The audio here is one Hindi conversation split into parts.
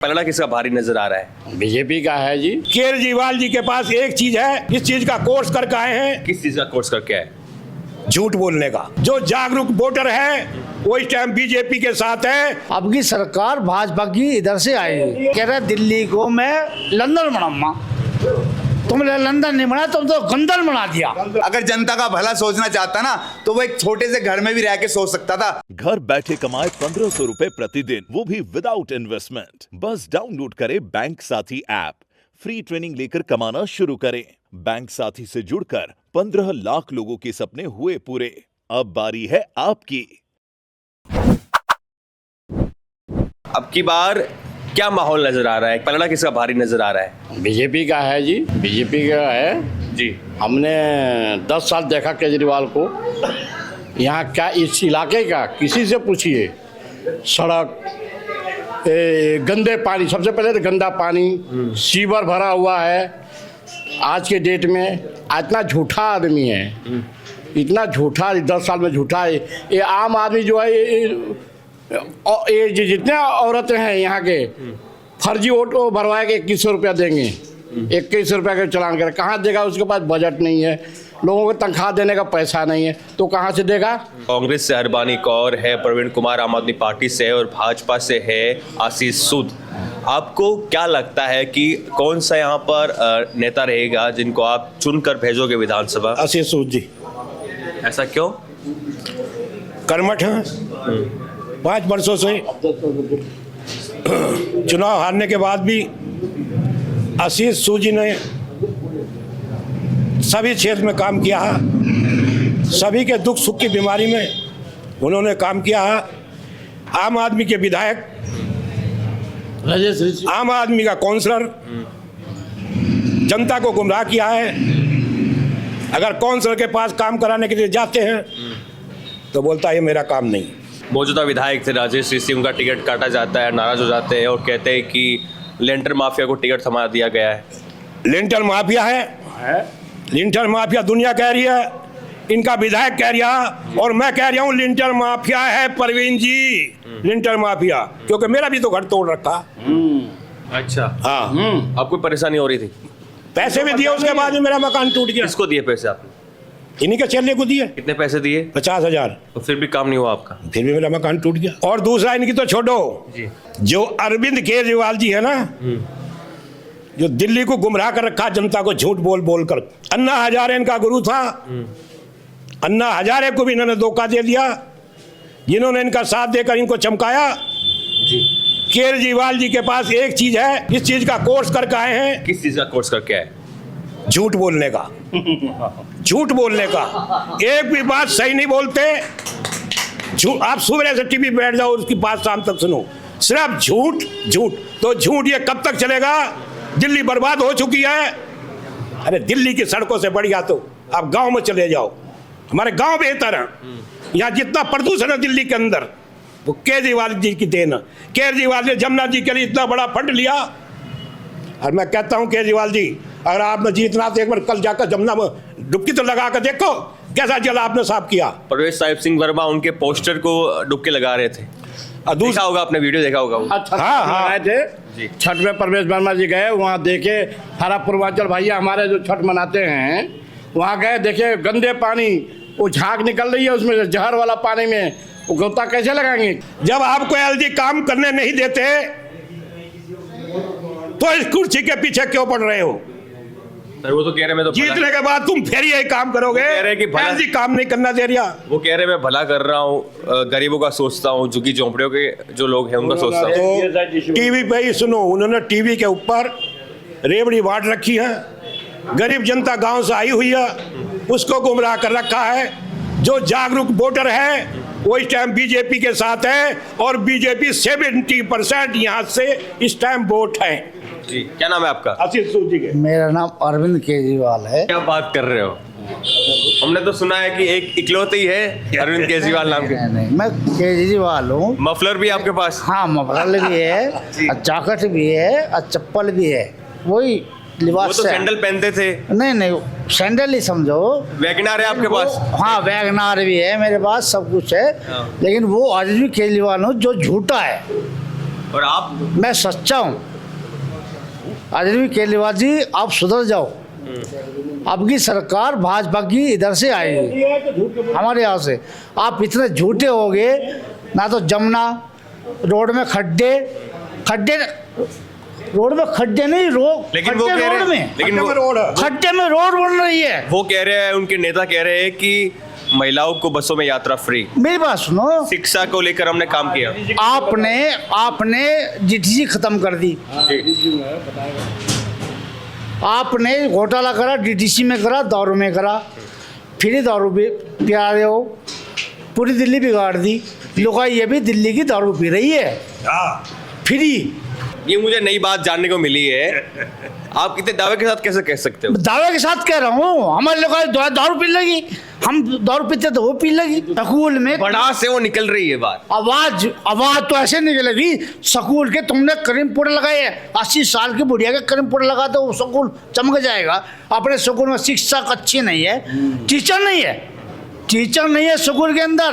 पलड़ा किसका भारी नजर आ रहा है? बीजेपी का है जी। केजरीवाल जी के पास एक चीज है, इस चीज का कोर्स करके आए हैं। किस चीज का कोर्स करके आए? झूठ बोलने का। जो जागरूक वोटर है वो इस टाइम बीजेपी के साथ है। अब की सरकार भाजपा की इधर से आएगी। कह रहे दिल्ली को मैं लंदन बनाऊंगा। तुमने लंदन नहीं बना, तुम तो गंदन बना दिया। अगर जनता का भला सोचना चाहता ना तो वो एक छोटे से घर में भी रह के सोच सकता था। घर बैठे कमाए 1500 रुपए प्रतिदिन, वो भी विदाउट इन्वेस्टमेंट। बस डाउनलोड करें बैंक साथी ऐप, फ्री ट्रेनिंग लेकर कमाना शुरू करें। बैंक साथी से जुड़कर 15 लाख लोगों के सपने हुए पूरे। अब बारी है आपकी। अब की बार क्या माहौल नजर आ रहा है? पलड़ा किसका भारी नजर आ रहा है? बीजेपी का है जी। बीजेपी का है जी। हमने 10 साल देखा केजरीवाल को। यहाँ क्या इस इलाके का किसी से पूछिए, सड़क, गंदे पानी, सबसे पहले तो गंदा पानी, सीवर भरा हुआ है। आज के डेट में इतना झूठा आदमी है, इतना झूठा, 10 साल में झूठा है। ये आम आदमी जो है, ये जितने औरतें हैं यहाँ के, फर्जी वोट भरवाए के 2100 रुपया देंगे। 21 रुपया का चलान कर कहाँ देगा? उसके पास बजट नहीं है, लोगों को तनख्वाह देने का पैसा नहीं है, तो कहाँ से देगा? कांग्रेस से हरबानी कौर है, प्रवीण कुमार आम आदमी पार्टी से है, और भाजपा से है आशीष सूद। आपको क्या लगता है कि कौन सा यहाँ पर नेता रहेगा जिनको आप चुनकर भेजोगे विधानसभा? आशीष सूद जी। ऐसा क्यों? कर्मठ हैं, 5 वर्षों से चुनाव हारने के बाद भी आशीष सूद जी ने सभी क्षेत्र में काम किया है। सभी के दुख सुख की बीमारी में उन्होंने काम किया है। आम आदमी के विधायक, आम आदमी का काउंसलर, जनता को गुमराह किया है। अगर काउंसलर के पास काम कराने के लिए जाते हैं तो बोलता है ये मेरा काम नहीं। मौजूदा विधायक थे राजेश ऋषि, उनका टिकट काटा जाता है, नाराज हो जाते हैं और कहते हैं कि लेंटर माफिया को टिकट थमा दिया गया है। लिंटर माफिया है, लिंटर माफिया दुनिया कह रही है, इनका विधायक कह रहा है, और मैं कह रहा हूँ लिंटर माफिया है प्रवीण जी, लिंटर माफिया। क्योंकि मेरा भी तो घर तोड़ रखा। अच्छा। हाँ। आपको परेशानी हो रही थी? पैसे भी दिए, उसके बाद में मेरा मकान टूट गया। किसको दिए पैसे आपने? इन्हीं के चलने को दिए। कितने पैसे दिए? 50,000। तो फिर भी काम नहीं हुआ आपका? फिर भी मेरा मकान टूट गया। और दूसरा, इनकी तो छोड़ो, जो अरविंद केजरीवाल जी है ना, जो दिल्ली को गुमराह कर रखा जनता को झूठ बोल बोल कर। अन्ना हजारे इनका गुरु था, अन्ना हजारे को भी इन्होंने धोखा दे दिया, जिन्होंने इनका साथ देकर इनको चमकाया। केजरीवाल जी के पास एक चीज है, इस चीज का कोर्स करके आए हैं। किस चीज का कोर्स करके आए? झूठ बोलने का। झूठ बोलने का, एक भी बात सही नहीं बोलते। आप सुबह से टीवी बैठ जाओ, उसकी बात शाम तक सुनो, सिर्फ झूठ झूठ। तो झूठ ये कब तक चलेगा? दिल्ली बर्बाद हो चुकी है। अरे दिल्ली की सड़कों से बढ़िया तो आप गांव में चले जाओ, हमारे गांव बेहतर है। यहाँ जितना प्रदूषण है दिल्ली के अंदर, वो केजरीवाल जी की देन है। केजरीवाल ने जमुना जी के लिए इतना बड़ा फंड लिया, और मैं कहता हूँ केजरीवाल जी, अगर आपने जीतना तो एक बार कल जाकर जमुना में डुबकी तो लगा कर देखो कैसा जल आपने साफ किया। परवेश साहिब सिंह वर्मा उनके पोस्टर को डुबके लगा रहे थे, देखा होगा आपने, वीडियो देखा होगा। हाँ आए थे छठ में, परवेश वर्मा जी गए वहाँ, देखे सारा पूर्वांचल भैया हमारे जो छठ मनाते हैं वहाँ गए, देखे गंदे पानी, वो झाग निकल रही है उसमें से, जहर वाला पानी में, वो गोता कैसे लगाएंगे? जब आपको एलजी काम करने नहीं देते तो इस कुर्सी के पीछे क्यों पड़ रहे हो? सर वो तो कह रहे मैं तो जीतने के बाद तुम फिर यही काम करोगे। कह रहे कि एलजी काम नहीं करना दे रहा। वो कह रहे मैं भला कर रहा हूँ, गरीबों का सोचता हूँ, झुग्गी झोंपड़ियों के जो लोग हैं उनका सोचता हूँ। तो टीवी पे ही सुनो, उन्होंने टीवी के ऊपर रेवड़ी बांट रखी है, गरीब जनता गांव से आई हुई है, उसको गुमराह कर रखा है। जो जागरूक वोटर है वो इस टाइम बीजेपी के साथ है, और बीजेपी 70% यहाँ से इस टाइम वोट है। जी, क्या नाम है आपका? आशीष सूद जी के। मेरा नाम अरविंद केजरीवाल है। क्या बात कर रहे हो? हमने तो सुना है कि एक इकलौते ही है अरविंद केजरीवाल नाम के। नहीं, मैं केजरीवाल हूँ। मफलर भी आपके पास? हाँ, मफलर भी है, और जैकेट भी है, और चप्पल भी है, वही लिबास। वो तो सैंडल पहनते थे। नहीं, सैंडल ही समझो। वैगनार है आपके पास? हाँ, वैगनार भी है मेरे पास, सब कुछ है। लेकिन वो अरविंद केजरीवाल जो झूठा है, और आप? मैं सच्चा हूँ। अरविंद केजरीवाल जी, आप सुधर जाओ। अब की सरकार भाजपा की इधर से आएगी, हमारे यहाँ से। आप इतने झूठे हो गए ना, तो जमुना रोड में खड्डे रोड में खड्डे नहीं, लेकिन वो कह रहे हैं, लेकिन खड्डे में रोड बन रही है। वो कह रहे हैं, उनके नेता कह रहे हैं कि महिलाओं को बसों में यात्रा फ्री। मेरी बात सुनो, शिक्षा को लेकर हमने काम किया। आपने जीटीसी खत्म कर दी, आपने घोटाला करा, डीटीसी में करा, दारू में करा, फ्री दारू भी पिला रहे हो, पूरी दिल्ली बिगाड़ दी। लुगाई ये भी दिल्ली की दारू पी रही है फ्री। ये मुझे नई बात जानने को मिली है। आप कितने दावे के साथ कैसे कह सकते हो? दावे के साथ कह रहा हूँ, हमारे लोग दारू पी लगी, हम दारू पीते तो वो पी लगी। स्कूल में बड़ा से वो निकल रही है बात, आवाज तो ऐसे निकलेगी। स्कूल के तुमने क्रीम पाउडर लगाए है, 80 साल की बुढ़िया के क्रीम पाउडर लगा तो स्कूल चमक जाएगा। अपने स्कूल में शिक्षा अच्छी नहीं है, टीचर नहीं है स्कूल के अंदर।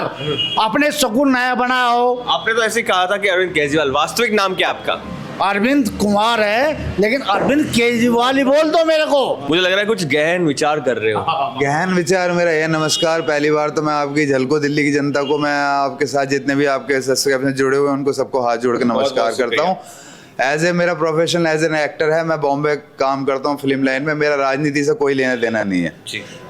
अपने स्कूल नया बनाया हो। आपने तो ऐसे कहा था कि अरविंद केजरीवाल, वास्तविक नाम क्या आपका? अरविंद कुमार है, लेकिन अरविंद केजरीवाल ही बोल दो मेरे को। मुझे लग रहा है कुछ गहन विचार कर रहे हो। गहन विचार मेरा है। नमस्कार, पहली बार तो मैं आपकी झलको दिल्ली की जनता को, मैं आपके साथ जितने भी आपके सब्सक्राइबर जुड़े हुए हैं उनको सबको हाथ जोड़ के नमस्कार करता हूँ। एज ए मेरा प्रोफेशन एज एन एक्टर है, मैं बॉम्बे काम करता हूँ फिल्म लाइन में। मेरा राजनीति से कोई लेना देना नहीं है,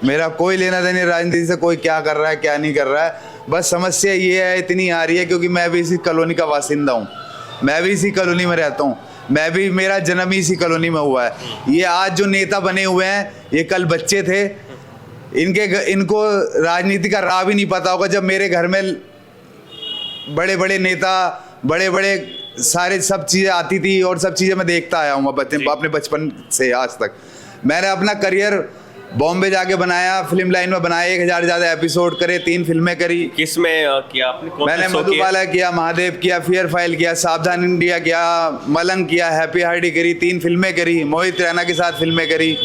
मेरा कोई लेना देना राजनीति से, कोई क्या कर रहा है क्या नहीं कर रहा है। बस समस्या ये है, इतनी आ रही है क्योंकि मैं भी इसी कॉलोनी का बासिंदा हूँ, मैं भी इसी कॉलोनी में रहता हूँ, मेरा जन्म ही इसी कॉलोनी में हुआ है। ये आज जो नेता बने हुए हैं, ये कल बच्चे थे, इनको राजनीति का राह भी नहीं पता होगा। जब मेरे घर में बड़े बड़े नेता, बड़े बड़े सारे सब चीज़ें आती थी और सब चीज़ें मैं देखता आया हूँ अपने बचपन से आज तक। मैंने अपना करियर बॉम्बे जाके बनाया, फिल्म लाइन में बनाया, 1000 ज़्यादा एपिसोड करे, 3 फिल्में करी। किस में किया आपने? मैंने मधुबाला किया, महादेव किया, फियर फाइल किया, सावधान इंडिया किया, मलंग किया, हैप्पी हार्डी करी, 3 फिल्में करी, मोहित रैना के साथ फिल्में करी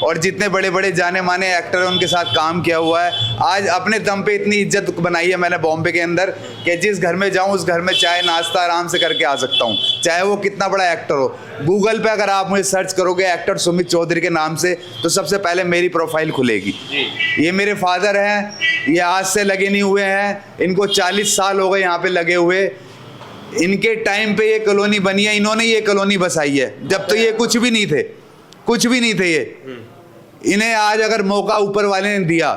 और जितने बड़े बड़े जाने माने एक्टर हैं उनके साथ काम किया हुआ है। आज अपने दम पे इतनी इज्जत बनाई है मैंने बॉम्बे के अंदर कि जिस घर में जाऊँ उस घर में चाय नाश्ता आराम से करके आ सकता हूँ, चाहे वो कितना बड़ा एक्टर हो। गूगल पे अगर आप मुझे सर्च करोगे एक्टर सुमित चौधरी के नाम से, तो सबसे पहले मेरी प्रोफाइल खुलेगी। ये मेरे फादर हैं, ये आज से लगे नहीं हुए हैं, इनको 40 साल हो गए यहाँ पे लगे हुए। इनके टाइम पे ये कॉलोनी बनी है, इन्होंने ये कॉलोनी बसाई है। जब तो ये कुछ भी नहीं थे ये। इन्हें आज अगर मौका ऊपर वाले ने दिया,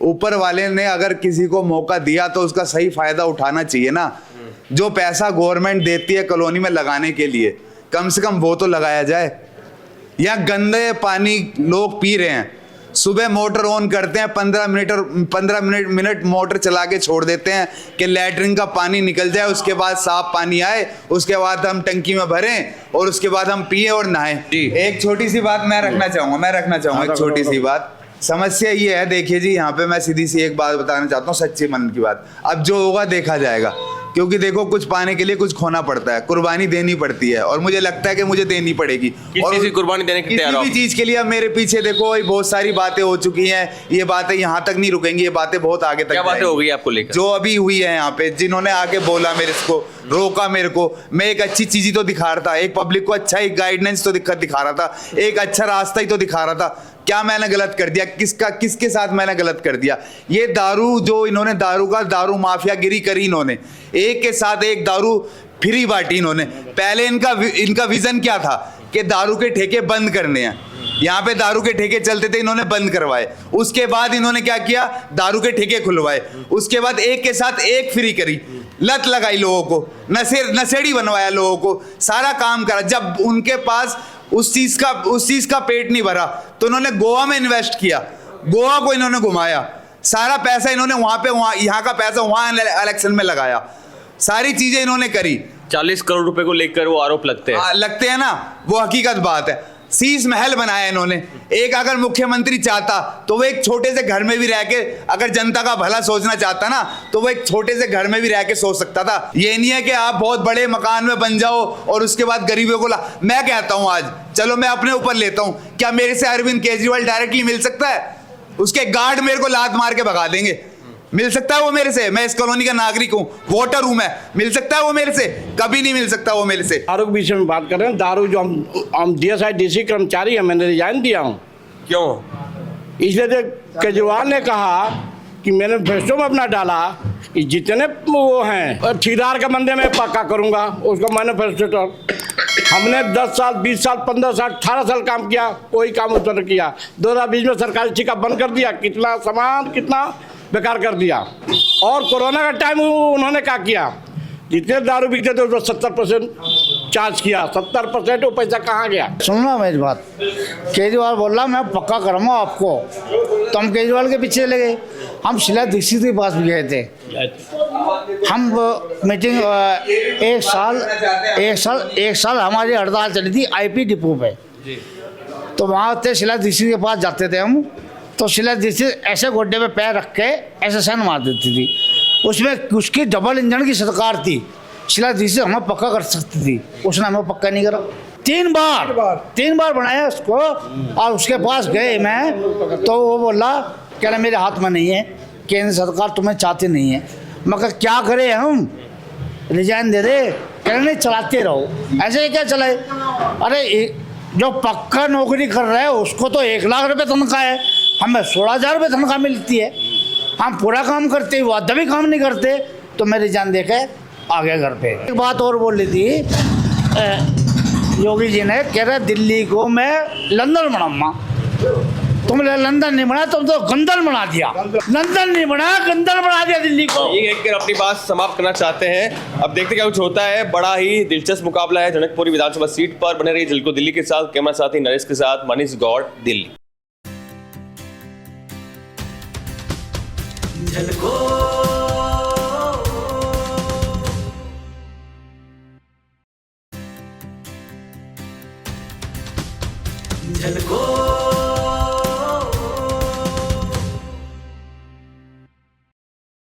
ऊपर वाले ने अगर किसी को मौका दिया तो उसका सही फायदा उठाना चाहिए ना। जो पैसा गवर्नमेंट देती है कॉलोनी में लगाने के लिए, कम से कम वो तो लगाया जाए। यहाँ गंदे पानी लोग पी रहे हैं, सुबह मोटर ऑन करते हैं, 15 मिनट मोटर चला के छोड़ देते हैं कि लैट्रिन का पानी निकल जाए, उसके बाद साफ पानी आए, उसके बाद हम टंकी में भरें और उसके बाद हम पिए और नहाएं। एक छोटी सी बात मैं रखना चाहूँगा एक छोटी सी बात। समस्या ये है, देखिए जी, यहाँ पे मैं सीधी सी एक बात बताना चाहता हूँ, सच्ची मन की बात। अब जो होगा देखा जाएगा, क्योंकि देखो कुछ पाने के लिए कुछ खोना पड़ता है, कुर्बानी देनी पड़ती है और मुझे लगता है कि मुझे देनी पड़ेगी। और किसी कुर्बानी देने के तैयार हो? किसी भी चीज के लिए। अब मेरे पीछे देखो बहुत सारी बातें हो चुकी हैं, ये बातें यहाँ तक नहीं रुकेंगी, ये बातें बहुत आगे तक। क्या बातें हो गई आपको लेकर? जो अभी हुई है यहाँ पे, जिन्होंने आके बोला मेरे को, रोका मेरे को, मैं एक अच्छी चीज ही तो दिखा रहा था, एक पब्लिक को अच्छा एक गाइडेंस तो दिखा रहा था, एक अच्छा रास्ता ही तो दिखा रहा था। क्या मैंने गलत कर दिया? किसके साथ मैंने गलत कर दिया? ये दारू जो इन्होंने दारू माफियागिरी करी, इन्होंने एक के साथ एक दारू फ्री बांटी इन्होंने। पहले इनका विजन क्या था कि दारू के ठेके बंद करने हैं। यहाँ पे दारू के ठेके चलते थे, इन्होंने बंद करवाए। उसके बाद इन्होंने क्या किया? दारू के ठेके खुलवाए। उसके बाद एक के साथ एक फ्री करी, लत लगाई लोगों को, नशेड़ी बनवाया लोगों को, सारा काम करा। जब उनके पास उस चीज का पेट नहीं भरा तो इन्होंने गोवा में इन्वेस्ट किया, गोवा को इन्होंने घुमाया, सारा पैसा इन्होंने यहाँ का पैसा वहां इलेक्शन में लगाया, सारी चीजें इन्होंने करी। 40 करोड़ रुपए को लेकर वो आरोप लगते हैं ना, वो हकीकत बात है। शीश महल बनाया इन्होंने। एक अगर मुख्यमंत्री चाहता तो वो एक छोटे से घर में भी रह के, अगर जनता का भला सोचना चाहता ना, तो वो एक छोटे से घर में भी रह के सोच सकता था। ये नहीं है कि आप बहुत बड़े मकान में बन जाओ और उसके बाद गरीबों को मैं कहता हूं आज, चलो मैं अपने ऊपर लेता हूं, क्या मेरे से अरविंद केजरीवाल डायरेक्टली मिल सकता है? उसके गार्ड मेरे को लात मार के भगा देंगे, मिल सकता है वो मेरे से? मैं इस कॉलोनी का नागरिक हूँ, वोटर हूँ मैं, मिल सकता है वो मेरे से? कभी नहीं मिल सकता वो मेरे से। दारू के विषय में बात कर रहे हैं। दारू जो हम DSI DC कर्मचारी हैं, मैंने रिजाइन दिया हूँ। क्यों? इसलिए तो केजरीवाल ने कहा कि मैंने मैनिफेस्टो में अपना डाला कि जितने वो हैं ठेकेदार के बंदे में पक्का करूँगा उसको मैनिफेस्टो। हमने 10 साल 20 साल 15 साल 18 साल काम किया, कोई काम उस पर किया। 2020 में सरकारी ठेका बंद कर दिया, कितना सामान कितना बेकार कर दिया। और कोरोना का टाइम उन्होंने क्या किया, जितने दारू बिकते थे उसको 70% चार्ज किया। 70% वो पैसा कहाँ गया? सुनना मेरी बात, केजरीवाल बोल रहा मैं पक्का करूँगा आपको, तो हम केजरीवाल के पीछे चले गए। हम शीला दीक्षित के पास भी गए थे। हम मीटिंग एक साल हमारी हड़ताल चली थी IP डिपो पे, तो वहाँ थे शीला दीक्षित के पास जाते थे हम। तो शीला दीक्षित ऐसे गोड्डे पे पैर रख के ऐसे सन मार देती थी। उसमें उसकी डबल इंजन की सरकार थी, शीला दीक्षित हमें पक्का कर सकती थी, उसने हमें पक्का नहीं करा। 3 बार बनाया उसको। और उसके पास गए मैं, तो वो बोला कह रहा मेरे हाथ में नहीं है, केंद्र सरकार तुम्हें चाहती नहीं है। मगर क्या करें हम, रिजाइन दे दे? कह रहे नहीं चलाते रहो। ऐसे ही क्या चलाए? अरे जो पक्का नौकरी कर रहा है उसको तो 1 लाख रुपये तनख्वाह है, हमें 16,000 रुपये तनख्वाह मिलती है। हम पूरा काम करते हुए आधा भी काम नहीं करते, तो मैं रिजाइन दे के आ गया घर पे। एक बात और बोल रही थी योगी जी ने, कह रहे दिल्ली को मैं लंदन बनाऊंगा। तुमने लंदन नहीं बना, तुम तो गंदल बना दिया। लंदन नहीं बना, गंदल बना दिया दिल्ली को। ये कहकर अपनी बात समाप्त करना चाहते हैं। अब देखते क्या कुछ होता है। बड़ा ही दिलचस्प मुकाबला है जनकपुरी विधानसभा सीट पर। बने रही झलको दिल्ली के साथ। कैमरा साथी नरेश के साथ मनीष गौड़, दिल्ली। झलको